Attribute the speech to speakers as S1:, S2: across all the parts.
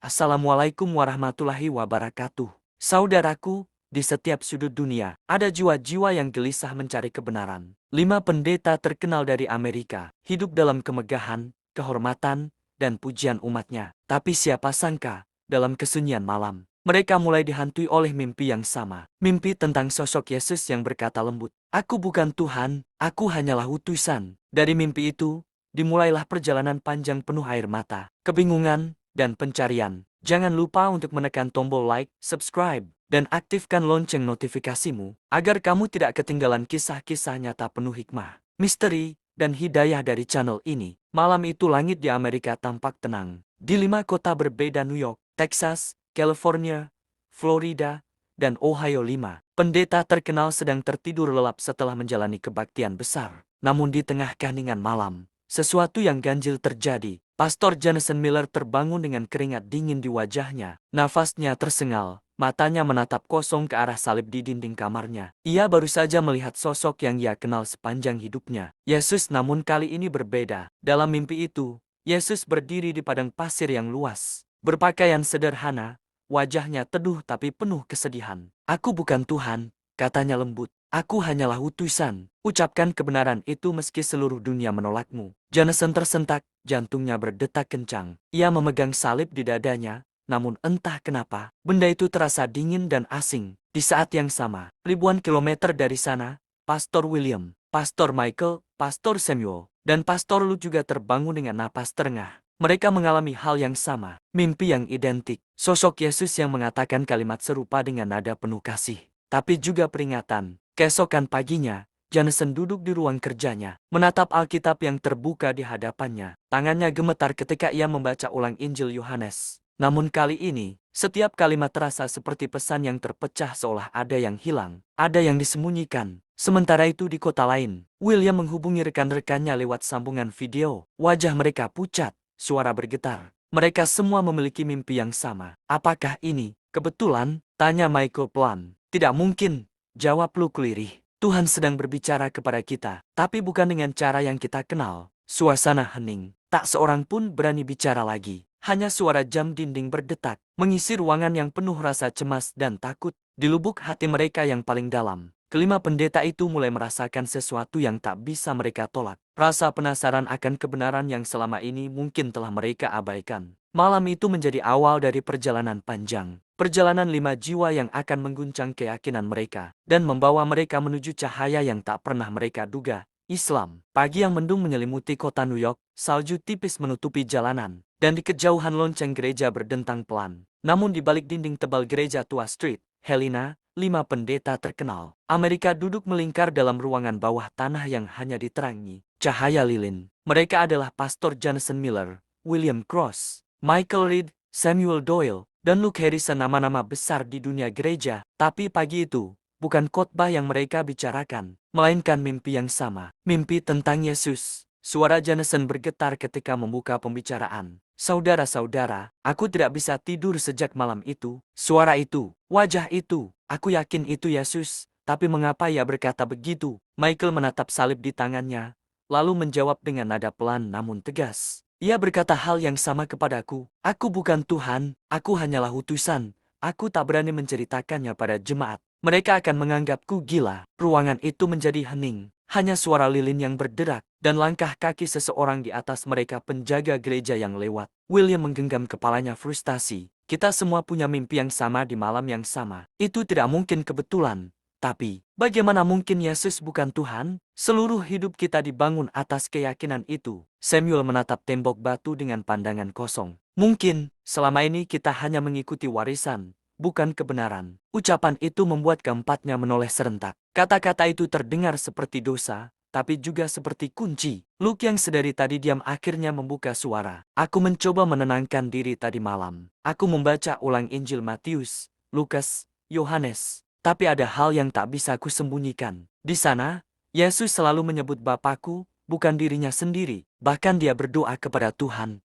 S1: Assalamualaikum warahmatullahi wabarakatuh. Saudaraku, di setiap sudut dunia, ada jiwa-jiwa yang gelisah mencari kebenaran. 5 pendeta terkenal dari Amerika, hidup dalam kemegahan, kehormatan, dan pujian umatnya. Tapi siapa sangka, dalam kesunyian malam, mereka mulai dihantui oleh mimpi yang sama. Mimpi tentang sosok Yesus yang berkata lembut, "Aku bukan Tuhan, aku hanyalah utusan." Dari mimpi itu, dimulailah perjalanan panjang penuh air mata, kebingungan, dan pencarian. Jangan lupa untuk menekan tombol like, subscribe, dan aktifkan lonceng notifikasimu, agar kamu tidak ketinggalan kisah-kisah nyata penuh hikmah, misteri, dan hidayah dari channel ini. Malam itu langit di Amerika tampak tenang. Di 5 kota berbeda, New York, Texas, California, Florida, dan Ohio, 5 pendeta terkenal sedang tertidur lelap setelah menjalani kebaktian besar. Namun di tengah keheningan malam, sesuatu yang ganjil terjadi. Pastor Jonathan Miller terbangun dengan keringat dingin di wajahnya. Nafasnya tersengal, matanya menatap kosong ke arah salib di dinding kamarnya. Ia baru saja melihat sosok yang ia kenal sepanjang hidupnya, Yesus, namun kali ini berbeda. Dalam mimpi itu, Yesus berdiri di padang pasir yang luas. Berpakaian sederhana, wajahnya teduh tapi penuh kesedihan. "Aku bukan Tuhan," katanya lembut. "Aku hanyalah utusan. Ucapkan kebenaran itu meski seluruh dunia menolakmu." Jonathan tersentak, jantungnya berdetak kencang. Ia memegang salib di dadanya, namun entah kenapa, benda itu terasa dingin dan asing. Di saat yang sama, ribuan kilometer dari sana, Pastor William, Pastor Michael, Pastor Samuel, dan Pastor Luke juga terbangun dengan napas terengah. Mereka mengalami hal yang sama, mimpi yang identik. Sosok Yesus yang mengatakan kalimat serupa dengan nada penuh kasih, tapi juga peringatan. Keesokan paginya, Jonathan duduk di ruang kerjanya, menatap Alkitab yang terbuka di hadapannya. Tangannya gemetar ketika ia membaca ulang Injil Yohanes. Namun kali ini, setiap kalimat terasa seperti pesan yang terpecah, seolah ada yang hilang, ada yang disembunyikan. Sementara itu di kota lain, William menghubungi rekan-rekannya lewat sambungan video. Wajah mereka pucat, suara bergetar. Mereka semua memiliki mimpi yang sama. "Apakah ini kebetulan?" tanya Michael pelan. "Tidak mungkin," jawab Luke lirih. "Tuhan sedang berbicara kepada kita, tapi bukan dengan cara yang kita kenal." Suasana hening. Tak seorang pun berani bicara lagi. Hanya suara jam dinding berdetak, mengisi ruangan yang penuh rasa cemas dan takut. Di lubuk hati mereka yang paling dalam, kelima pendeta itu mulai merasakan sesuatu yang tak bisa mereka tolak. Rasa penasaran akan kebenaran yang selama ini mungkin telah mereka abaikan. Malam itu menjadi awal dari perjalanan panjang. Perjalanan 5 jiwa yang akan mengguncang keyakinan mereka dan membawa mereka menuju cahaya yang tak pernah mereka duga, Islam. Pagi yang mendung menyelimuti kota New York, salju tipis menutupi jalanan, dan di kejauhan lonceng gereja berdentang pelan. Namun di balik dinding tebal gereja tua Street Helena, 5 pendeta terkenal Amerika duduk melingkar dalam ruangan bawah tanah yang hanya diterangi cahaya lilin. Mereka adalah Pastor Jonathan Miller, William Cross, Michael Reed, Samuel Doyle, dan Luke Harrison, nama-nama besar di dunia gereja. Tapi pagi itu, bukan khotbah yang mereka bicarakan, melainkan mimpi yang sama. Mimpi tentang Yesus. Suara Jonathan bergetar ketika membuka pembicaraan. "Saudara-saudara, aku tidak bisa tidur sejak malam itu. Suara itu, wajah itu, aku yakin itu Yesus. Tapi mengapa ia berkata begitu?" Michael menatap salib di tangannya, lalu menjawab dengan nada pelan namun tegas. "Ia berkata hal yang sama kepadaku. Aku bukan Tuhan, aku hanyalah utusan. Aku tak berani menceritakannya pada jemaat. Mereka akan menganggapku gila." Ruangan itu menjadi hening. Hanya suara lilin yang berderak, dan langkah kaki seseorang di atas mereka, penjaga gereja yang lewat. William menggenggam kepalanya frustasi. "Kita semua punya mimpi yang sama di malam yang sama. Itu tidak mungkin kebetulan. Tapi, bagaimana mungkin Yesus bukan Tuhan? Seluruh hidup kita dibangun atas keyakinan itu." Samuel menatap tembok batu dengan pandangan kosong. "Mungkin, selama ini kita hanya mengikuti warisan, bukan kebenaran." Ucapan itu membuat keempatnya menoleh serentak. Kata-kata itu terdengar seperti dosa, tapi juga seperti kunci. Luke yang sedari tadi diam akhirnya membuka suara. "Aku mencoba menenangkan diri tadi malam. Aku membaca ulang Injil Matius, Lukas, Yohanes. Tapi ada hal yang tak bisa aku sembunyikan. Di sana, Yesus selalu menyebut Bapakku, bukan dirinya sendiri. Bahkan dia berdoa kepada Tuhan.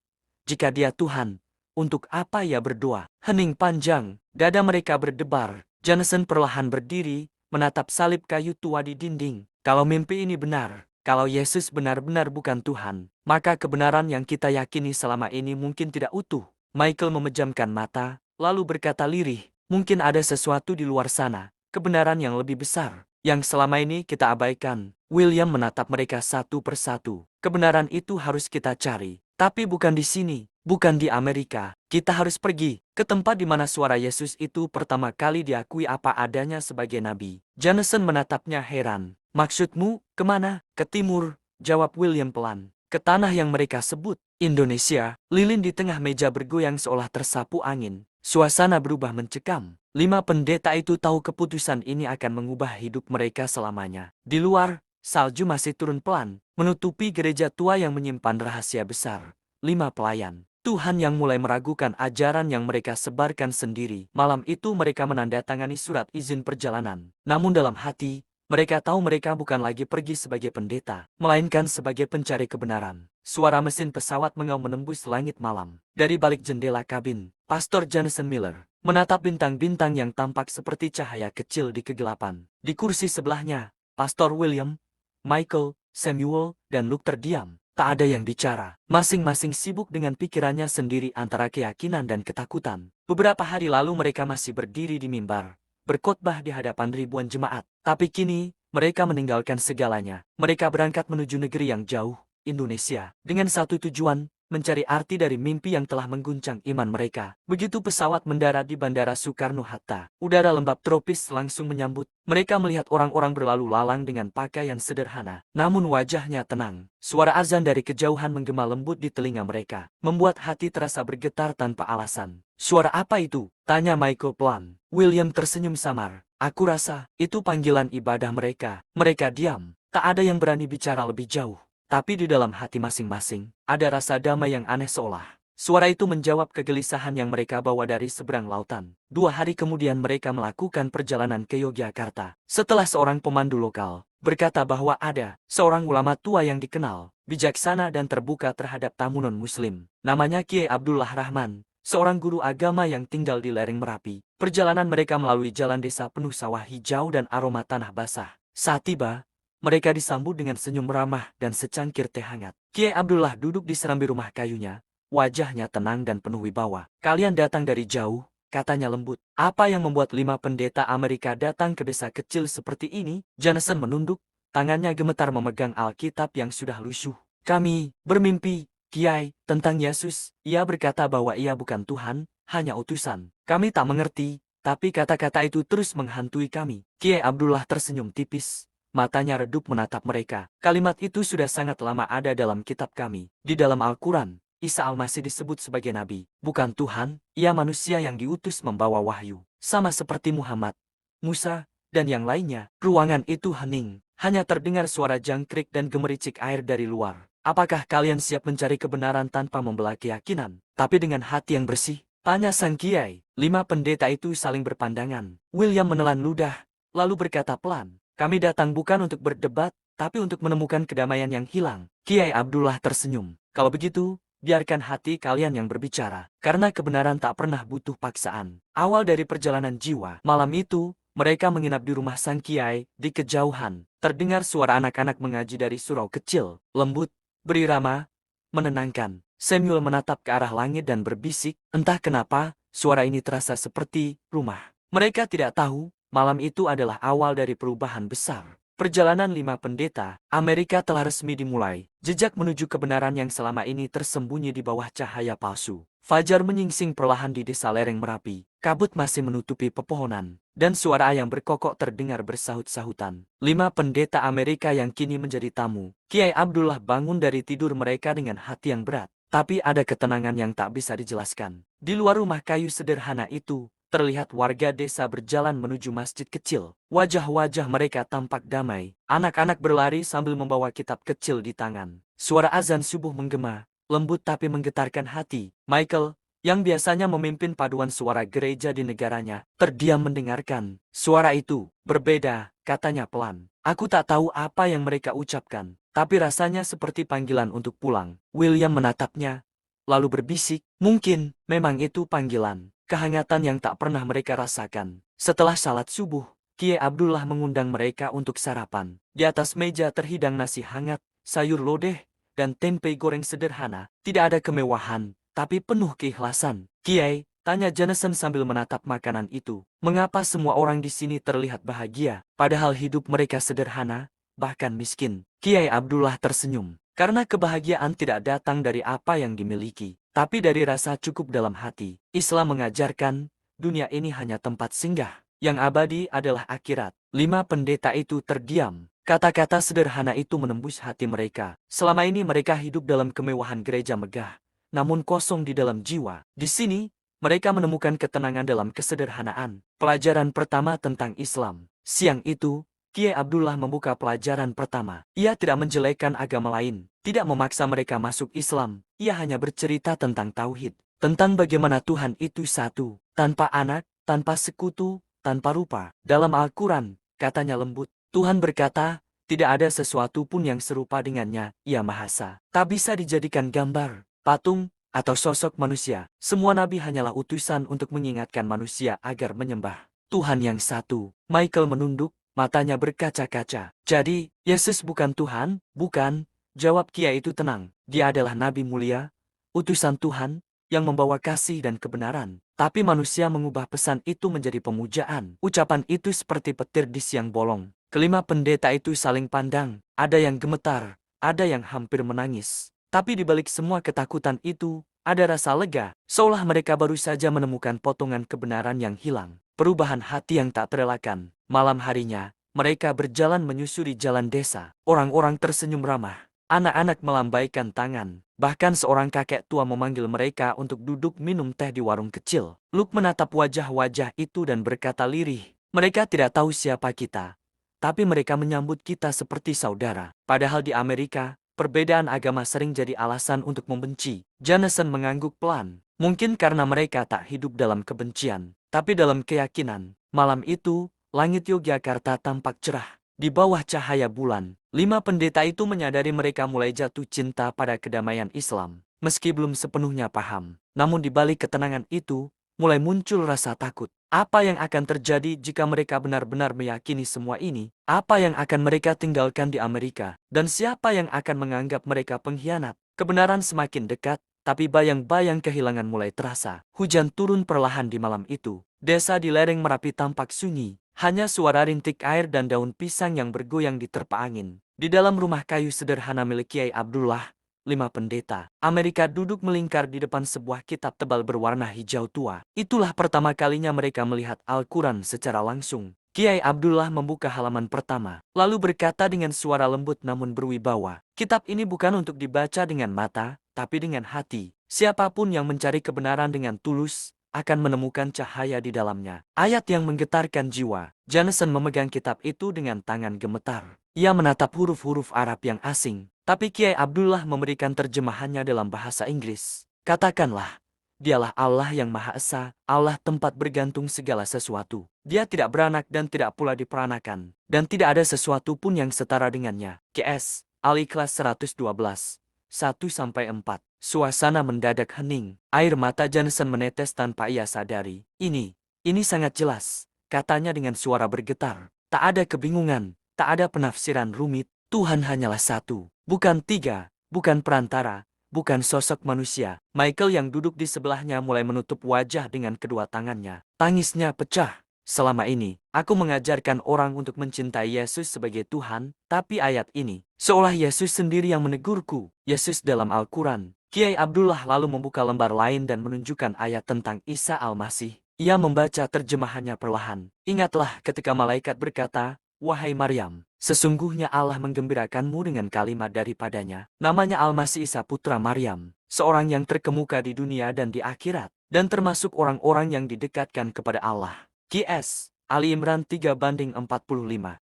S1: Jika dia Tuhan, untuk apa ia berdoa?" Hening panjang, dada mereka berdebar. Jonathan perlahan berdiri, menatap salib kayu tua di dinding. "Kalau mimpi ini benar, kalau Yesus benar-benar bukan Tuhan, maka kebenaran yang kita yakini selama ini mungkin tidak utuh." Michael memejamkan mata, lalu berkata lirih, mungkin ada sesuatu di luar sana, kebenaran yang lebih besar, yang selama ini kita abaikan. William menatap mereka satu persatu. Kebenaran itu harus kita cari, tapi bukan di sini, bukan di Amerika. Kita harus pergi ke tempat di mana suara Yesus itu pertama kali diakui apa adanya sebagai nabi. Jameson menatapnya heran. Maksudmu, kemana? Ke timur, jawab William pelan. Ke tanah yang mereka sebut Indonesia. Lilin di tengah meja bergoyang seolah tersapu angin. Suasana berubah mencekam. 5 pendeta itu tahu keputusan ini akan mengubah hidup mereka selamanya. Di luar, salju masih turun pelan, menutupi gereja tua yang menyimpan rahasia besar. 5 pelayan Tuhan yang mulai meragukan ajaran yang mereka sebarkan sendiri. Malam itu mereka menandatangani surat izin perjalanan. Namun dalam hati, mereka tahu mereka bukan lagi pergi sebagai pendeta, melainkan sebagai pencari kebenaran. Suara mesin pesawat mengaum menembus langit malam. Dari balik jendela kabin, Pastor Jameson Miller menatap bintang-bintang yang tampak seperti cahaya kecil di kegelapan. Di kursi sebelahnya, Pastor William, Michael, Samuel, dan Luke terdiam. Tak ada yang bicara. Masing-masing sibuk dengan pikirannya sendiri antara keyakinan dan ketakutan. Beberapa hari lalu mereka masih berdiri di mimbar, berkhotbah di hadapan ribuan jemaat. Tapi kini, mereka meninggalkan segalanya. Mereka berangkat menuju negeri yang jauh, Indonesia, dengan satu tujuan, mencari arti dari mimpi yang telah mengguncang iman mereka. Begitu pesawat mendarat di Bandara Soekarno-Hatta, udara lembab tropis langsung menyambut. Mereka melihat orang-orang berlalu lalang dengan pakaian sederhana, namun wajahnya tenang. Suara azan dari kejauhan menggema lembut di telinga mereka, membuat hati terasa bergetar tanpa alasan. Suara apa itu? Tanya Michael pelan. William tersenyum samar. Aku rasa, itu panggilan ibadah mereka. Mereka diam. Tak ada yang berani bicara lebih jauh. Tapi di dalam hati masing-masing, ada rasa damai yang aneh seolah. Suara itu menjawab kegelisahan yang mereka bawa dari seberang lautan. 2 hari kemudian mereka melakukan perjalanan ke Yogyakarta. Setelah seorang pemandu lokal berkata bahwa ada seorang ulama tua yang dikenal, bijaksana dan terbuka terhadap tamu non-muslim. Namanya Kiai Abdullah Rahman, seorang guru agama yang tinggal di lereng Merapi. Perjalanan mereka melalui jalan desa penuh sawah hijau dan aroma tanah basah. Saat tiba, mereka disambut dengan senyum ramah dan secangkir teh hangat. Kiai Abdullah duduk di serambi rumah kayunya, wajahnya tenang dan penuh wibawa. Kalian datang dari jauh, katanya lembut. Apa yang membuat 5 pendeta Amerika datang ke desa kecil seperti ini? Jameson menunduk, tangannya gemetar memegang Alkitab yang sudah lusuh. Kami bermimpi, Kiai, tentang Yesus. Ia berkata bahwa ia bukan Tuhan, hanya utusan. Kami tak mengerti, tapi kata-kata itu terus menghantui kami. Kiai Abdullah tersenyum tipis. Matanya redup menatap mereka. Kalimat itu sudah sangat lama ada dalam kitab kami. Di dalam Al-Quran, Isa Al-Masih disebut sebagai nabi. Bukan Tuhan, ia manusia yang diutus membawa wahyu. Sama seperti Muhammad, Musa, dan yang lainnya. Ruangan itu hening. Hanya terdengar suara jangkrik dan gemericik air dari luar. Apakah kalian siap mencari kebenaran tanpa membelah keyakinan, tapi dengan hati yang bersih? Tanya sang kiai. 5 pendeta itu saling berpandangan. William menelan ludah, lalu berkata pelan. Kami datang bukan untuk berdebat, tapi untuk menemukan kedamaian yang hilang. Kiai Abdullah tersenyum. Kalau begitu, biarkan hati kalian yang berbicara. Karena kebenaran tak pernah butuh paksaan. Awal dari perjalanan jiwa. Malam itu, mereka menginap di rumah sang kiai. Di kejauhan, terdengar suara anak-anak mengaji dari surau kecil. Lembut, berirama, menenangkan. Samuel menatap ke arah langit dan berbisik. Entah kenapa, suara ini terasa seperti rumah. Mereka tidak tahu, malam itu adalah awal dari perubahan besar. Perjalanan 5 pendeta Amerika telah resmi dimulai. Jejak menuju kebenaran yang selama ini tersembunyi di bawah cahaya palsu. Fajar menyingsing perlahan di desa lereng Merapi. Kabut masih menutupi pepohonan, dan suara ayam berkokok terdengar bersahut-sahutan. 5 pendeta Amerika yang kini menjadi tamu. Kiai Abdullah bangun dari tidur mereka dengan hati yang berat. Tapi ada ketenangan yang tak bisa dijelaskan. Di luar rumah kayu sederhana itu, terlihat warga desa berjalan menuju masjid kecil. Wajah-wajah mereka tampak damai. Anak-anak berlari sambil membawa kitab kecil di tangan. Suara azan subuh menggema, lembut tapi menggetarkan hati. Michael, yang biasanya memimpin paduan suara gereja di negaranya, terdiam mendengarkan. Suara itu berbeda, katanya pelan. Aku tak tahu apa yang mereka ucapkan, tapi rasanya seperti panggilan untuk pulang. William menatapnya, lalu berbisik, mungkin memang itu panggilan. Kehangatan yang tak pernah mereka rasakan. Setelah salat subuh, Kiai Abdullah mengundang mereka untuk sarapan. Di atas meja terhidang nasi hangat, sayur lodeh, dan tempe goreng sederhana. Tidak ada kemewahan, tapi penuh keikhlasan. Kiai, tanya Jameson sambil menatap makanan itu. Mengapa semua orang di sini terlihat bahagia, padahal hidup mereka sederhana, bahkan miskin? Kiai Abdullah tersenyum. Karena kebahagiaan tidak datang dari apa yang dimiliki, tapi dari rasa cukup dalam hati. Islam mengajarkan, dunia ini hanya tempat singgah. Yang abadi adalah akhirat. 5 pendeta itu terdiam. Kata-kata sederhana itu menembus hati mereka. Selama ini mereka hidup dalam kemewahan gereja megah, namun kosong di dalam jiwa. Di sini, mereka menemukan ketenangan dalam kesederhanaan. Pelajaran pertama tentang Islam. Siang itu, Kiai Abdullah membuka pelajaran pertama. Ia tidak menjelekkan agama lain, tidak memaksa mereka masuk Islam. Ia hanya bercerita tentang tauhid, tentang bagaimana Tuhan itu satu, tanpa anak, tanpa sekutu, tanpa rupa. Dalam Al-Quran, katanya lembut, Tuhan berkata, tidak ada sesuatu pun yang serupa dengannya, Ia Maha Esa. Tak bisa dijadikan gambar, patung, atau sosok manusia. Semua nabi hanyalah utusan untuk mengingatkan manusia agar menyembah Tuhan yang satu. Michael menunduk, matanya berkaca-kaca. Jadi, Yesus bukan Tuhan? Bukan, jawab Kiai itu tenang. Dia adalah nabi mulia, utusan Tuhan, yang membawa kasih dan kebenaran. Tapi manusia mengubah pesan itu menjadi pemujaan. Ucapan itu seperti petir di siang bolong. Kelima pendeta itu saling pandang. Ada yang gemetar, ada yang hampir menangis. Tapi di balik semua ketakutan itu, ada rasa lega, seolah mereka baru saja menemukan potongan kebenaran yang hilang. Perubahan hati yang tak terelakkan. Malam harinya, mereka berjalan menyusuri jalan desa. Orang-orang tersenyum ramah. Anak-anak melambaikan tangan. Bahkan seorang kakek tua memanggil mereka untuk duduk minum teh di warung kecil. Luke menatap wajah-wajah itu dan berkata lirih, mereka tidak tahu siapa kita, tapi mereka menyambut kita seperti saudara. Padahal di Amerika, perbedaan agama sering jadi alasan untuk membenci. Jameson mengangguk pelan. Mungkin karena mereka tak hidup dalam kebencian, tapi dalam keyakinan. Malam itu, langit Yogyakarta tampak cerah. Di bawah cahaya bulan, 5 pendeta itu menyadari mereka mulai jatuh cinta pada kedamaian Islam. Meski belum sepenuhnya paham, namun di balik ketenangan itu, mulai muncul rasa takut. Apa yang akan terjadi jika mereka benar-benar meyakini semua ini? Apa yang akan mereka tinggalkan di Amerika? Dan siapa yang akan menganggap mereka pengkhianat? Kebenaran semakin dekat, tapi bayang-bayang kehilangan mulai terasa. Hujan turun perlahan di malam itu. Desa di lereng Merapi tampak sunyi. Hanya suara rintik air dan daun pisang yang bergoyang diterpa angin. Di dalam rumah kayu sederhana milik Kiai Abdullah, 5 pendeta Amerika duduk melingkar di depan sebuah kitab tebal berwarna hijau tua. Itulah pertama kalinya mereka melihat Al-Quran secara langsung. Kiai Abdullah membuka halaman pertama, lalu berkata dengan suara lembut namun berwibawa, kitab ini bukan untuk dibaca dengan mata, tapi dengan hati. Siapapun yang mencari kebenaran dengan tulus, akan menemukan cahaya di dalamnya. Ayat yang menggetarkan jiwa. Jameson memegang kitab itu dengan tangan gemetar. Ia menatap huruf-huruf Arab yang asing, tapi Kiai Abdullah memberikan terjemahannya dalam bahasa Inggris. Katakanlah, Dialah Allah yang Maha Esa, Allah tempat bergantung segala sesuatu. Dia tidak beranak dan tidak pula diperanakan, dan tidak ada sesuatu pun yang setara dengannya. KS, Al-Ikhlas 112, 1-4. Suasana mendadak hening. Air mata Jameson menetes tanpa ia sadari. Ini sangat jelas, katanya dengan suara bergetar. Tak ada kebingungan, tak ada penafsiran rumit. Tuhan hanyalah satu, bukan 3, bukan perantara, bukan sosok manusia. Michael yang duduk di sebelahnya mulai menutup wajah dengan kedua tangannya. Tangisnya pecah. Selama ini, aku mengajarkan orang untuk mencintai Yesus sebagai Tuhan, tapi ayat ini, seolah Yesus sendiri yang menegurku. Yesus dalam Al-Quran. Kiai Abdullah lalu membuka lembar lain dan menunjukkan ayat tentang Isa Al-Masih. Ia membaca terjemahannya perlahan. Ingatlah ketika malaikat berkata, wahai Maryam, sesungguhnya Allah menggembirakanmu dengan kalimat daripadanya. Namanya Al-Masih Isa putra Maryam, seorang yang terkemuka di dunia dan di akhirat, dan termasuk orang-orang yang didekatkan kepada Allah. QS, Ali Imran 3:45.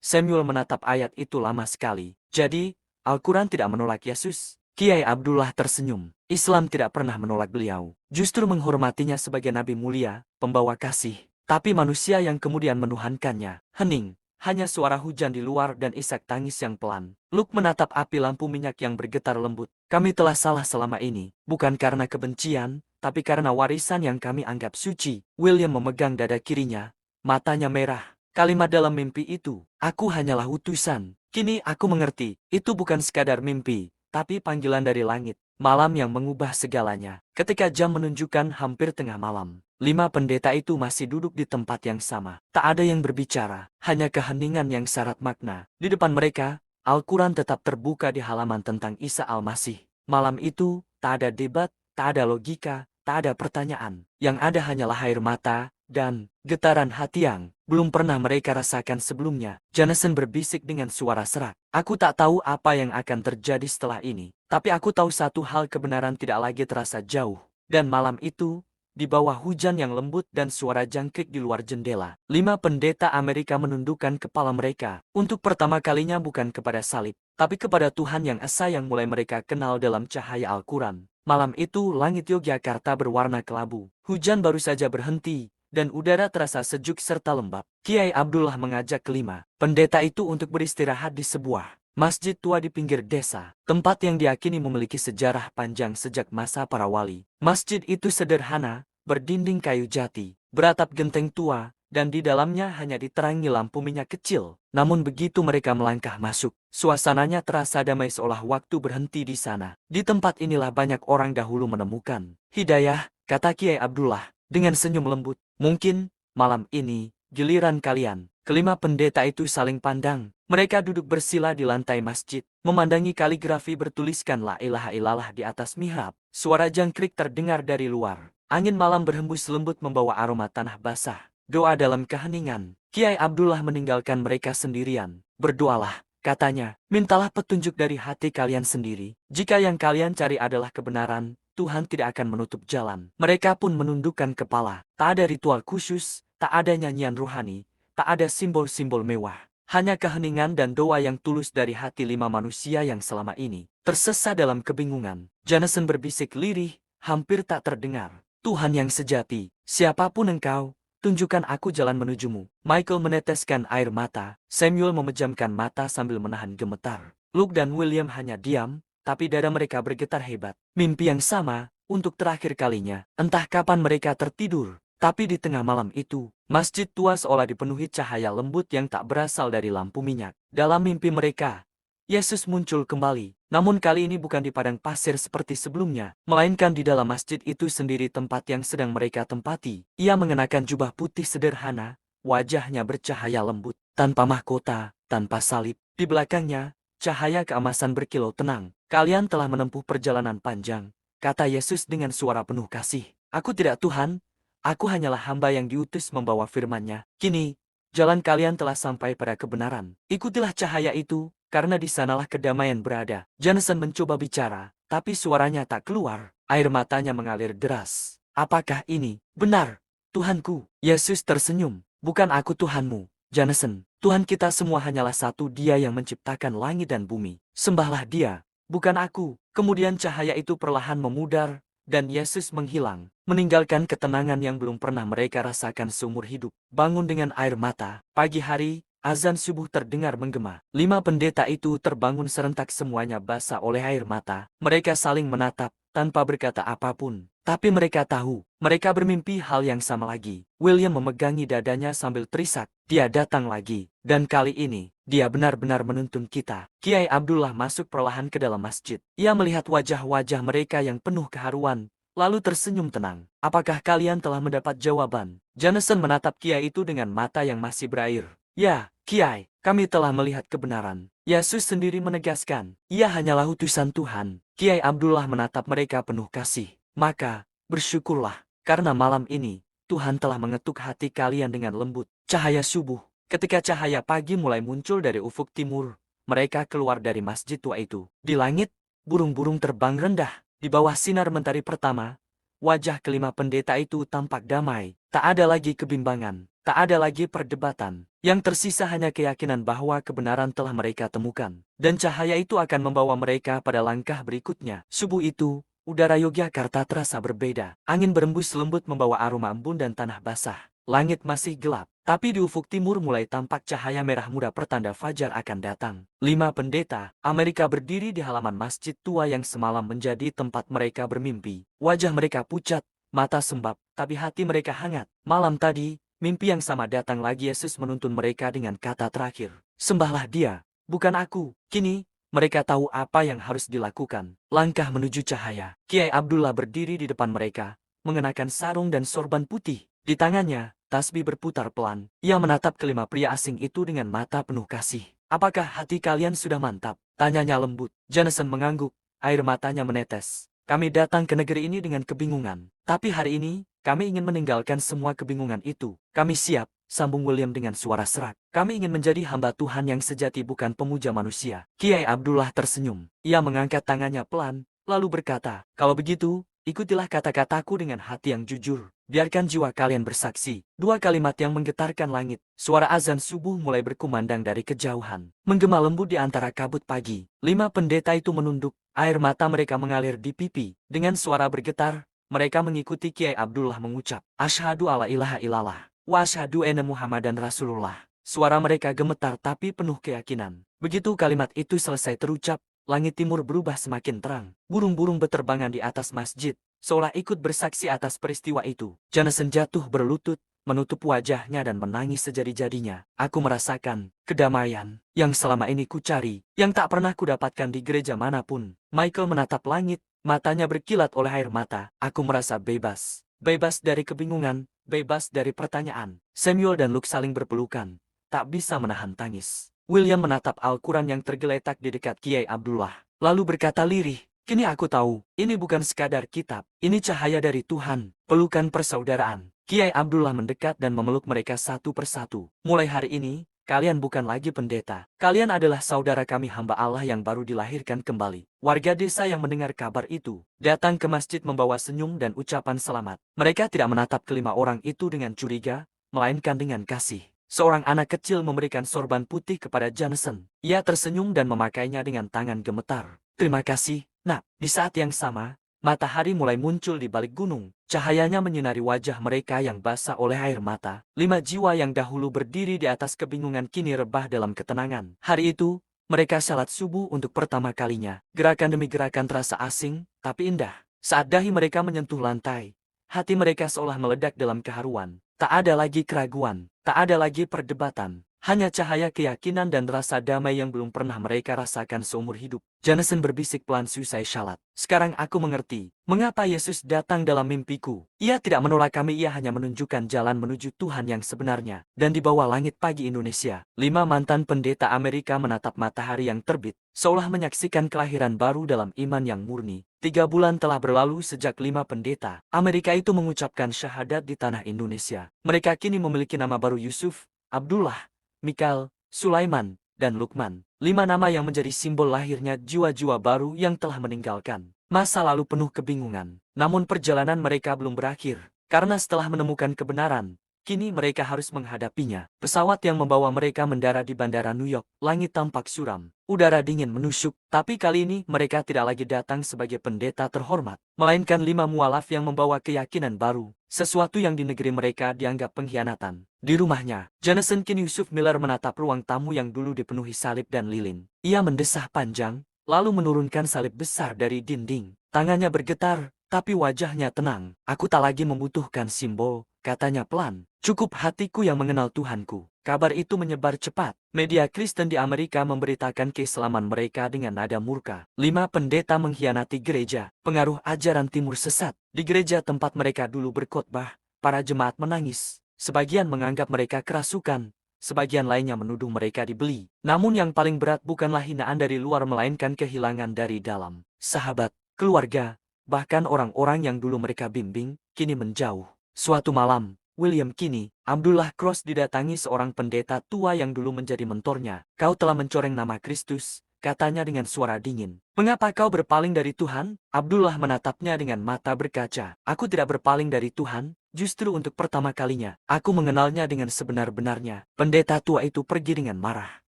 S1: Samuel menatap ayat itu lama sekali. Jadi, Al-Quran tidak menolak Yesus. Kiai Abdullah tersenyum. Islam tidak pernah menolak beliau. Justru menghormatinya sebagai nabi mulia, pembawa kasih. Tapi manusia yang kemudian menuhankannya. Hening. Hanya suara hujan di luar dan isak tangis yang pelan. Luke menatap api lampu minyak yang bergetar lembut. Kami telah salah selama ini. Bukan karena kebencian, tapi karena warisan yang kami anggap suci. William memegang dada kirinya. Matanya merah. Kalimat dalam mimpi itu, aku hanyalah utusan. Kini aku mengerti, itu bukan sekadar mimpi, tapi panggilan dari langit. malam yang mengubah segalanya. Ketika jam menunjukkan hampir tengah malam, 5 pendeta itu masih duduk di tempat yang sama. Tak ada yang berbicara, hanya keheningan yang syarat makna. Di depan mereka, Al-Quran tetap terbuka di halaman tentang Isa Al-Masih. Malam itu, tak ada debat, tak ada logika, tak ada pertanyaan. Yang ada hanyalah air mata dan getaran hati yang belum pernah mereka rasakan sebelumnya. Jonathan berbisik dengan suara serak. Aku tak tahu apa yang akan terjadi setelah ini. Tapi aku tahu satu hal, kebenaran tidak lagi terasa jauh. Dan malam itu, di bawah hujan yang lembut dan suara jangkrik di luar jendela, 5 pendeta Amerika menundukkan kepala mereka. Untuk pertama kalinya bukan kepada salib, tapi kepada Tuhan yang esa yang mulai mereka kenal dalam cahaya Al-Quran. Malam itu langit Yogyakarta berwarna kelabu. Hujan baru saja berhenti, dan udara terasa sejuk serta lembab. Kiai Abdullah mengajak ke-5 pendeta itu untuk beristirahat di sebuah masjid tua di pinggir desa, tempat yang diyakini memiliki sejarah panjang sejak masa para wali. Masjid itu sederhana, berdinding kayu jati, beratap genteng tua, dan di dalamnya hanya diterangi lampu minyak kecil. Namun begitu mereka melangkah masuk, suasananya terasa damai seolah waktu berhenti di sana. Di tempat inilah banyak orang dahulu menemukan hidayah, kata Kiai Abdullah dengan senyum lembut. Mungkin malam ini giliran kalian. Ke-5 pendeta itu saling pandang. Mereka duduk bersila di lantai masjid, memandangi kaligrafi bertuliskan La ilaha illallah di atas mihrab. Suara jangkrik terdengar dari luar. Angin malam berhembus lembut membawa aroma tanah basah. Doa dalam keheningan. Kiai Abdullah meninggalkan mereka sendirian. Berdoalah, katanya. Mintalah petunjuk dari hati kalian sendiri. Jika yang kalian cari adalah kebenaran, Tuhan tidak akan menutup jalan. Mereka pun menundukkan kepala. Tak ada ritual khusus, tak ada nyanyian rohani, tak ada simbol-simbol mewah. Hanya keheningan dan doa yang tulus dari hati 5 manusia yang selama ini tersesat dalam kebingungan. Jonathan berbisik lirih, hampir tak terdengar. Tuhan yang sejati, siapapun engkau, tunjukkan aku jalan menujumu. Michael meneteskan air mata. Samuel memejamkan mata sambil menahan gemetar. Luke dan William hanya diam, tapi dada mereka bergetar hebat. Mimpi yang sama, untuk terakhir kalinya. Entah kapan mereka tertidur, tapi di tengah malam itu, masjid tua seolah dipenuhi cahaya lembut yang tak berasal dari lampu minyak. Dalam mimpi mereka, Yesus muncul kembali. Namun kali ini bukan di padang pasir seperti sebelumnya, melainkan di dalam masjid itu sendiri, tempat yang sedang mereka tempati. Ia mengenakan jubah putih sederhana, wajahnya bercahaya lembut, tanpa mahkota, tanpa salib. Di belakangnya, cahaya keemasan berkilau tenang. Kalian telah menempuh perjalanan panjang, kata Yesus dengan suara penuh kasih. Aku tidak Tuhan, aku hanyalah hamba yang diutus membawa firman-Nya. Kini, jalan kalian telah sampai pada kebenaran. Ikutilah cahaya itu, karena di sanalah kedamaian berada. Jonathan mencoba bicara, tapi suaranya tak keluar. Air matanya mengalir deras. Apakah ini benar, Tuhanku? Yesus tersenyum. Bukan aku Tuhanmu, Jonathan. Tuhan kita semua hanyalah satu, Dia yang menciptakan langit dan bumi. Sembahlah Dia, bukan aku. Kemudian cahaya itu perlahan memudar, dan Yesus menghilang, meninggalkan ketenangan yang belum pernah mereka rasakan seumur hidup. Bangun dengan air mata. Pagi hari, azan subuh terdengar menggema. 5 pendeta itu terbangun serentak, semuanya basah oleh air mata. Mereka saling menatap, tanpa berkata apapun. Tapi mereka tahu, mereka bermimpi hal yang sama lagi. William memegangi dadanya sambil terisak. Dia datang lagi, dan kali ini, dia benar-benar menuntun kita. Kiai Abdullah masuk perlahan ke dalam masjid. Ia melihat wajah-wajah mereka yang penuh keharuan, lalu tersenyum tenang. Apakah kalian telah mendapat jawaban? Jonathan menatap Kiai itu dengan mata yang masih berair. Ya, Kiai, kami telah melihat kebenaran. Yesus sendiri menegaskan, ia hanyalah utusan Tuhan. Kiai Abdullah menatap mereka penuh kasih. Maka, bersyukurlah, karena malam ini, Tuhan telah mengetuk hati kalian dengan lembut. Cahaya subuh. Ketika cahaya pagi mulai muncul dari ufuk timur, mereka keluar dari masjid tua itu. Di langit, burung-burung terbang rendah. Di bawah sinar mentari pertama, wajah ke-5 pendeta itu tampak damai. Tak ada lagi kebimbangan, tak ada lagi perdebatan. Yang tersisa hanya keyakinan bahwa kebenaran telah mereka temukan. Dan cahaya itu akan membawa mereka pada langkah berikutnya. Subuh itu, udara Yogyakarta terasa berbeda. Angin berembus lembut membawa aroma embun dan tanah basah. Langit masih gelap, tapi di ufuk timur mulai tampak cahaya merah muda, pertanda fajar akan datang. 5 pendeta Amerika berdiri di halaman masjid tua yang semalam menjadi tempat mereka bermimpi. Wajah mereka pucat, mata sembab, tapi hati mereka hangat. Malam tadi, mimpi yang sama datang lagi. Yesus menuntun mereka dengan kata terakhir. Sembahlah Dia, bukan aku. Kini, Mereka tahu apa yang harus dilakukan. Langkah menuju cahaya. Kiai Abdullah berdiri di depan mereka, mengenakan sarung dan sorban putih. Di tangannya, tasbih berputar pelan. Ia menatap kelima pria asing itu dengan mata penuh kasih. Apakah hati kalian sudah mantap? Tanyanya lembut. Jonathan mengangguk, air matanya menetes. Kami datang ke negeri ini dengan kebingungan. Tapi hari ini, kami ingin meninggalkan semua kebingungan itu. Kami siap, sambung William dengan suara serak. Kami ingin menjadi hamba Tuhan yang sejati, bukan pemuja manusia. Kiai Abdullah tersenyum. Ia mengangkat tangannya pelan, lalu berkata, kalau begitu, ikutilah kata-kataku dengan hati yang jujur. Biarkan jiwa kalian bersaksi. Dua kalimat yang menggetarkan langit. Suara azan subuh mulai berkumandang dari kejauhan. Menggema lembut di antara kabut pagi. 5 pendeta itu menunduk. Air mata mereka mengalir di pipi. Dengan suara bergetar, mereka mengikuti Kiai Abdullah mengucap, Asyhadu alla ilaha illallah. Wa asyhadu anna Muhammadan Rasulullah. Suara mereka gemetar tapi penuh keyakinan. Begitu kalimat itu selesai terucap, langit timur berubah semakin terang. Burung-burung berterbangan di atas masjid, seolah ikut bersaksi atas peristiwa itu. Jonathan jatuh berlutut, menutup wajahnya dan menangis sejadi-jadinya. Aku merasakan kedamaian yang selama ini ku cari, yang tak pernah ku dapatkan di gereja manapun. Michael menatap langit, matanya berkilat oleh air mata. Aku merasa bebas. Bebas dari kebingungan, bebas dari pertanyaan. Samuel dan Luke saling berpelukan, tak bisa menahan tangis. William menatap Al-Quran yang tergeletak di dekat Kiai Abdullah, lalu berkata lirih, kini aku tahu, ini bukan sekadar kitab, ini cahaya dari Tuhan, pelukan persaudaraan. Kiai Abdullah mendekat dan memeluk mereka satu persatu. Mulai hari ini, kalian bukan lagi pendeta. Kalian adalah saudara kami, hamba Allah yang baru dilahirkan kembali. Warga desa yang mendengar kabar itu datang ke masjid membawa senyum dan ucapan selamat. Mereka tidak menatap kelima orang itu dengan curiga, melainkan dengan kasih. Seorang anak kecil memberikan sorban putih kepada Jonathan. Ia tersenyum dan memakainya dengan tangan gemetar. Terima kasih, nak. Di saat yang sama, matahari mulai muncul di balik gunung. Cahayanya menyinari wajah mereka yang basah oleh air mata. 5 jiwa yang dahulu berdiri di atas kebingungan kini rebah dalam ketenangan. Hari itu, mereka salat subuh untuk pertama kalinya. Gerakan demi gerakan terasa asing, tapi indah. Saat dahi mereka menyentuh lantai, hati mereka seolah meledak dalam keharuan. Tak ada lagi keraguan, tak ada lagi perdebatan. Hanya cahaya keyakinan dan rasa damai yang belum pernah mereka rasakan seumur hidup. Jonathan berbisik pelan selesai syalat. Sekarang aku mengerti, mengapa Yesus datang dalam mimpiku. Ia tidak menolak kami, ia hanya menunjukkan jalan menuju Tuhan yang sebenarnya. Dan di bawah langit pagi Indonesia, 5 mantan pendeta Amerika menatap matahari yang terbit, seolah menyaksikan kelahiran baru dalam iman yang murni. 3 bulan telah berlalu sejak 5 pendeta Amerika itu mengucapkan syahadat di tanah Indonesia. Mereka kini memiliki nama baru: Yusuf, Abdullah, Mikael, Sulaiman, dan Lukman. 5 nama yang menjadi simbol lahirnya jiwa-jiwa baru yang telah meninggalkan masa lalu penuh kebingungan. Namun perjalanan mereka belum berakhir, karena setelah menemukan kebenaran, kini mereka harus menghadapinya. Pesawat yang membawa mereka mendarat di Bandara New York. Langit tampak suram, udara dingin menusuk. Tapi kali ini mereka tidak lagi datang sebagai pendeta terhormat, melainkan 5 mualaf yang membawa keyakinan baru. Sesuatu yang di negeri mereka dianggap pengkhianatan. Di rumahnya, Jonathan King Yusuf Miller menatap ruang tamu yang dulu dipenuhi salib dan lilin. Ia mendesah panjang, lalu menurunkan salib besar dari dinding. Tangannya bergetar, tapi wajahnya tenang. Aku tak lagi membutuhkan simbol, katanya pelan. Cukup hatiku yang mengenal Tuhanku. Kabar itu menyebar cepat. Media Kristen di Amerika memberitakan keislaman mereka dengan nada murka. 5 pendeta mengkhianati gereja. Pengaruh ajaran timur sesat. Di gereja tempat mereka dulu berkhotbah, para jemaat menangis. Sebagian menganggap mereka kerasukan, sebagian lainnya menuduh mereka dibeli. Namun yang paling berat bukanlah hinaan dari luar, melainkan kehilangan dari dalam. Sahabat, keluarga, bahkan orang-orang yang dulu mereka bimbing, kini menjauh. Suatu malam, William Kinney, Abdullah Cross didatangi seorang pendeta tua yang dulu menjadi mentornya. Kau telah mencoreng nama Kristus, katanya dengan suara dingin. Mengapa kau berpaling dari Tuhan? Abdullah menatapnya dengan mata berkaca. Aku tidak berpaling dari Tuhan, justru untuk pertama kalinya, aku mengenalnya dengan sebenar-benarnya. Pendeta tua itu pergi dengan marah,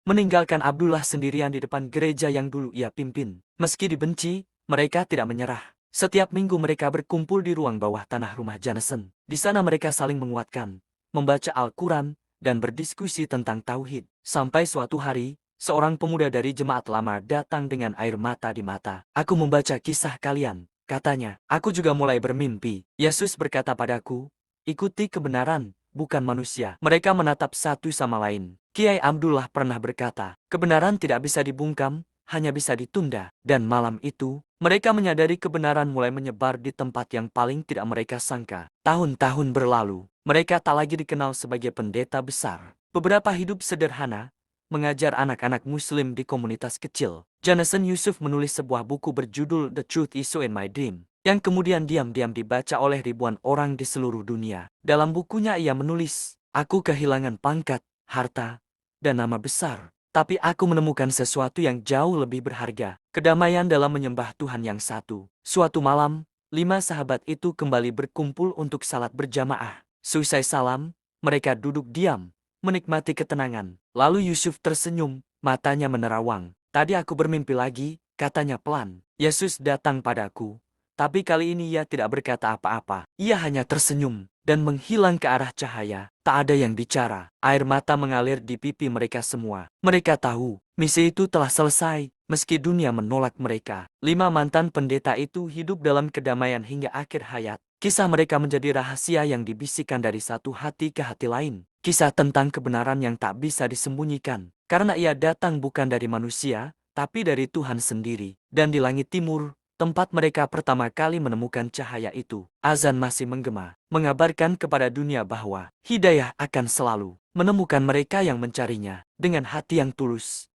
S1: meninggalkan Abdullah sendirian di depan gereja yang dulu ia pimpin. Meski dibenci, mereka tidak menyerah. Setiap minggu mereka berkumpul di ruang bawah tanah rumah Jonathan. Di sana mereka saling menguatkan, membaca Al-Quran, dan berdiskusi tentang tauhid. Sampai suatu hari, seorang pemuda dari jemaat lama datang dengan air mata di mata. Aku membaca kisah kalian, katanya. Aku juga mulai bermimpi. Yesus berkata padaku, ikuti kebenaran, bukan manusia. Mereka menatap satu sama lain. Kiai Abdullah pernah berkata, kebenaran tidak bisa dibungkam, hanya bisa ditunda. Dan malam itu, mereka menyadari kebenaran mulai menyebar di tempat yang paling tidak mereka sangka. Tahun-tahun berlalu, mereka tak lagi dikenal sebagai pendeta besar. Beberapa hidup sederhana, mengajar anak-anak Muslim di komunitas kecil. Jonathan Yusuf menulis sebuah buku berjudul The Truth Is So in My Dream, yang kemudian diam-diam dibaca oleh ribuan orang di seluruh dunia. Dalam bukunya ia menulis, "Aku kehilangan pangkat, harta, dan nama besar. Tapi aku menemukan sesuatu yang jauh lebih berharga, kedamaian dalam menyembah Tuhan yang satu." Suatu malam, 5 sahabat itu kembali berkumpul untuk salat berjamaah. Seusai salam, mereka duduk diam, menikmati ketenangan. Lalu Yusuf tersenyum, matanya menerawang. "Tadi aku bermimpi lagi," katanya pelan. "Yesus datang padaku, tapi kali ini ia tidak berkata apa-apa. Ia hanya tersenyum dan menghilang ke arah cahaya. Tak ada yang bicara. Air mata mengalir di pipi mereka semua. Mereka tahu, misi itu telah selesai, meski dunia menolak mereka. 5 mantan pendeta itu hidup dalam kedamaian hingga akhir hayat. Kisah mereka menjadi rahasia yang dibisikkan dari satu hati ke hati lain. Kisah tentang kebenaran yang tak bisa disembunyikan. Karena ia datang bukan dari manusia, tapi dari Tuhan sendiri. Dan di langit timur, tempat mereka pertama kali menemukan cahaya itu, azan masih menggema, mengabarkan kepada dunia bahwa hidayah akan selalu menemukan mereka yang mencarinya dengan hati yang tulus.